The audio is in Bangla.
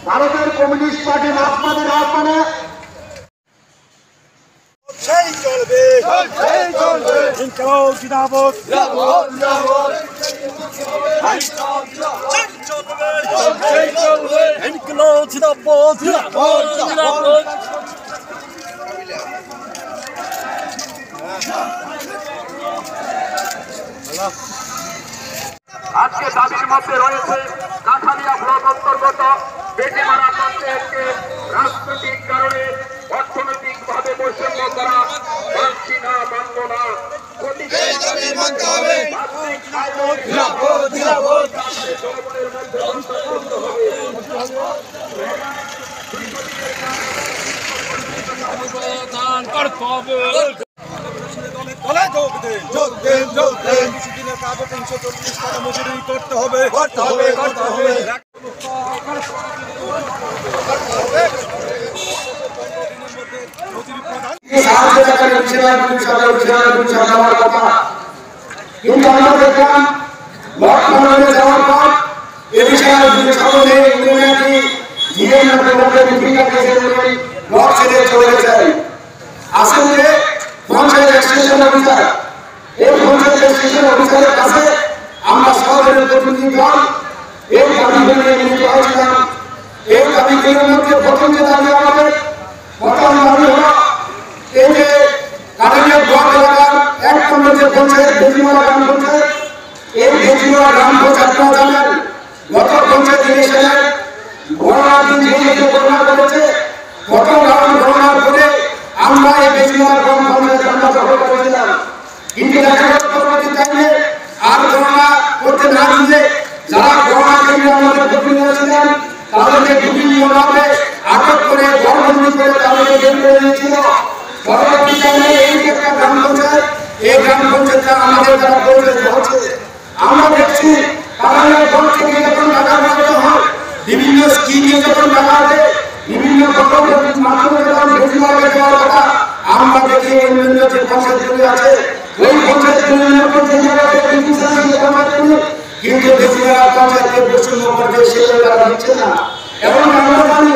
ভারতের কমিউনিস্ট পার্টি মার্ক্সবাদীর আহ্বানে চলবে ইনকলাব জিন্দাবাদ ইনকলাব জিন্দাবাদ আজকে দাবির মধ্যে রয়েছে কাঠালিয়া ব্লক অন্তর্গত বেটিমারা পঞ্চায়েতকে রাজনৈতিক কারণে অর্থনৈতিক ভাবে বৈষম্য করা মানছি না, মানব না। মজুরি করতে হবে কিন্তু আমরা দেখলাম বর্তমানে যাওয়ার পর এ বিষয়ে সকলে চলে গেছেন। আসলে পঞ্চায়েত স্টেশন অফিসার, এই পঞ্চায়েত স্টেশন অফিসারের কাছে আমরা শহরের প্রতিনিধি দল এই দাবিগুলো নিয়ে মিলিত হয়েছিলাম। এই দাবিগুলোর মধ্যে প্রথম যে দাবি আমাদের প্রথম দাবি হল এই যে কাঠালিয়া ব্লক এলাকার ১ নম্বর যে পঞ্চায়েত বেজিমারা গ্রাম পঞ্চায়েত, এই বেজিমারা গ্রাম পঞ্চায়েত জানেন গত পঞ্চায়েত ইলেকশনে গণনার দিন যে গণনা করেছে, গত গণনার পরে আমরা এই বেজিমারা গ্রাম পঞ্চায়েত আমরা দখল করেছিলাম। কিন্তু দেখা গেল পরবর্তী টাইমে আর গণনা করতে না দিলে যারা গণনা কেন্দ্রে আমাদের প্রতিনিধি ছিলেন তাদেরকে বিভিন্নভাবে আটক করে গণবন্দি করে তাদেরকে বের করে দিয়েছিল। পরবর্তী টাইমে এই যে একটা গ্রাম পঞ্চায়েত, এই গ্রাম পঞ্চায়েতটা আমাদের দ্বারা পরিচালিত হচ্ছে। আমরা দেখছি কাঠালিয়া ব্লক থেকে যখন টাকা বরাদ্দ হয়, বিভিন্ন স্কিমে যখন টাকা আসে, বিভিন্ন প্রকল্পের মাধ্যমে যখন বেজিমারা দেওয়ার কথা, আমরা দেখি অন্যান্য যে পঞ্চায়েতগুলি আছে ওই পঞ্চায়েতগুলির মধ্যে যে জায়গাতে কিন্তু বেজিমারা পঞ্চায়েতের বৈষম্য করতে সেটা তারা দিচ্ছে না। এবং আমরা জানি